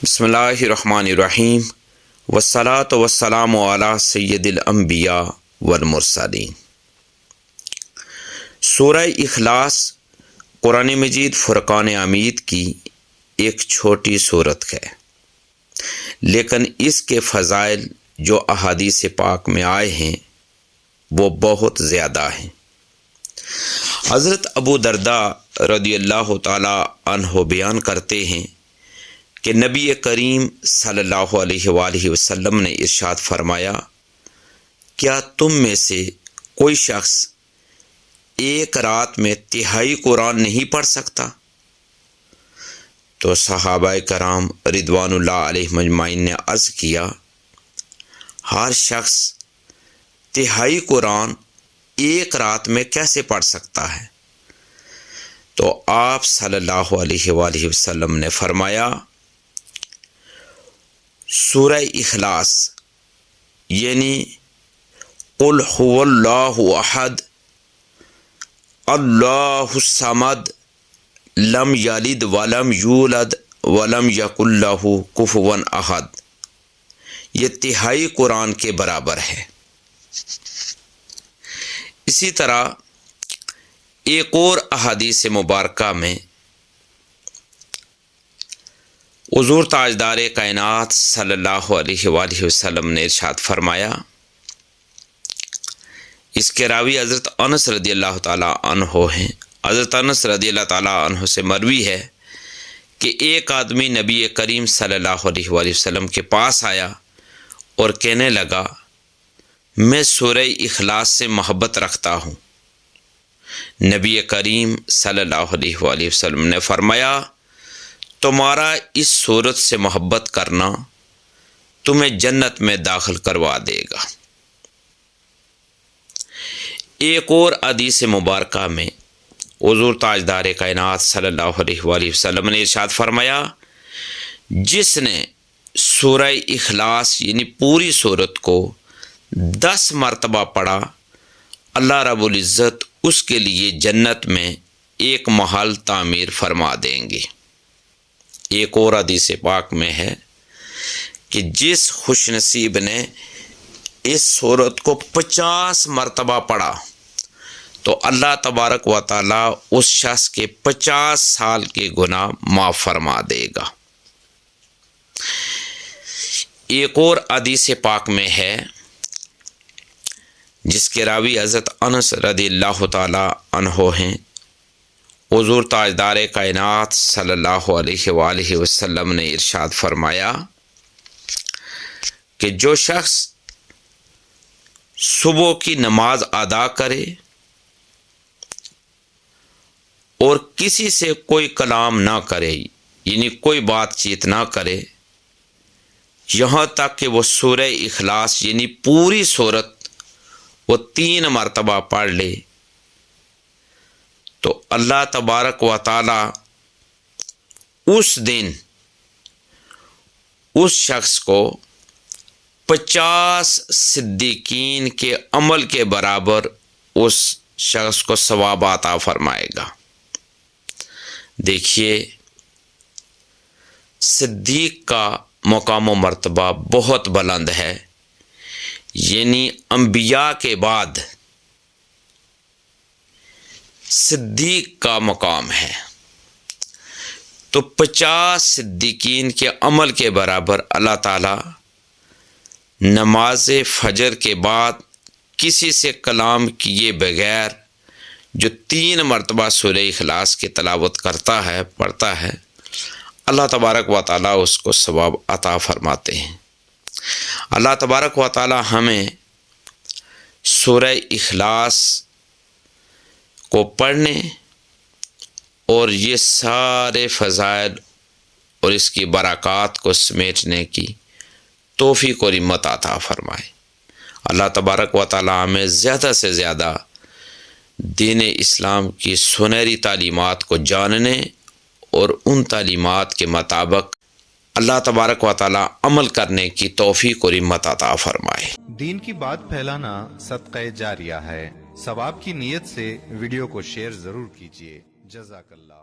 بسم اللہ الرحمن الرحیم والصلاة والسلام علی سید الانبیاء والمرسلین۔ سورہ اخلاص قرآن مجید فرقان حمید کی ایک چھوٹی سورت ہے، لیکن اس کے فضائل جو احادیث پاک میں آئے ہیں وہ بہت زیادہ ہیں۔ حضرت ابو درداء رضی اللہ تعالی عنہ بیان کرتے ہیں کہ نبی کریم صلی اللہ علیہ وآلہ وسلم نے ارشاد فرمایا، کیا تم میں سے کوئی شخص ایک رات میں تہائی قرآن نہیں پڑھ سکتا؟ تو صحابہ کرام رضوان اللہ علیہ مجمعین نے عرض کیا، ہر شخص تہائی قرآن ایک رات میں کیسے پڑھ سکتا ہے؟ تو آپ صلی اللہ علیہ وآلہ وسلم نے فرمایا، سورہ اخلاص یعنی قل هو اللہ احد اللہ الصمد لم یلد ولم یولد ولم یکن لہ کفوا احد، یہ تہائی قرآن کے برابر ہے۔ اسی طرح ایک اور احادیث مبارکہ میں حضور تاجدار کائنات صلی اللہ علیہ وآلہ وسلم نے ارشاد فرمایا، اس کے راوی حضرت انس رضی اللہ تعالی عنہ ہیں۔ حضرت انس رضی اللہ تعالی عنہ سے مروی ہے کہ ایک آدمی نبی کریم صلی اللہ علیہ وآلہ وسلم کے پاس آیا اور کہنے لگا، میں سورہ اخلاص سے محبت رکھتا ہوں۔ نبی کریم صلی اللہ علیہ وآلہ وسلم نے فرمایا، تمہارا اس سورت سے محبت کرنا تمہیں جنت میں داخل کروا دے گا۔ ایک اور حدیث مبارکہ میں حضور تاجدار کائنات صلی اللہ علیہ وآلہ وسلم نے ارشاد فرمایا، جس نے سورہ اخلاص یعنی پوری سورت کو 10 مرتبہ پڑھا، اللہ رب العزت اس کے لیے جنت میں ایک محل تعمیر فرما دیں گے۔ ایک اور حدیث پاک میں ہے کہ جس خوش نصیب نے اس سورت کو 50 مرتبہ پڑھا تو اللہ تبارک و تعالی اس شخص کے 50 سال کے گناہ معاف فرما دے گا۔ ایک اور حدیث پاک میں ہے جس کے راوی حضرت انس رضی اللہ تعالی عنہ ہیں، حضور تاجدار کائنات صلی اللہ علیہ وآلہ وسلم نے ارشاد فرمایا کہ جو شخص صبح کی نماز ادا کرے اور کسی سے کوئی کلام نہ کرے، یعنی کوئی بات چیت نہ کرے، یہاں تک کہ وہ سورہ اخلاص یعنی پوری سورت وہ 3 مرتبہ پڑھ لے، تو اللہ تبارک و تعالی اس دن اس شخص کو 50 صدیقین کے عمل کے برابر اس شخص کو ثواب عطا فرمائے گا۔ دیکھیے، صدیق کا مقام و مرتبہ بہت بلند ہے، یعنی انبیاء کے بعد صدیق کا مقام ہے، تو 50 صدیقین کے عمل کے برابر اللہ تعالی نماز فجر کے بعد کسی سے کلام کیے بغیر جو 3 مرتبہ سورہ اخلاص کی تلاوت کرتا ہے، پڑھتا ہے، اللہ تبارک و تعالی اس کو ثواب عطا فرماتے ہیں۔ اللہ تبارک و تعالی ہمیں سورہ اخلاص کو پڑھنے اور یہ سارے فضائل اور اس کی برکات کو سمیٹنے کی توفیق اور ہمت عطا فرمائے۔ اللہ تبارک و تعالی ہمیں زیادہ سے زیادہ دین اسلام کی سنہری تعلیمات کو جاننے اور ان تعلیمات کے مطابق اللہ تبارک و تعالی عمل کرنے کی توفیق اور ہمت عطا فرمائے۔ دین کی بات پھیلانا صدقہ جاریہ ہے، ثواب کی نیت سے ویڈیو کو شیئر ضرور کیجیے۔ جزاک اللہ۔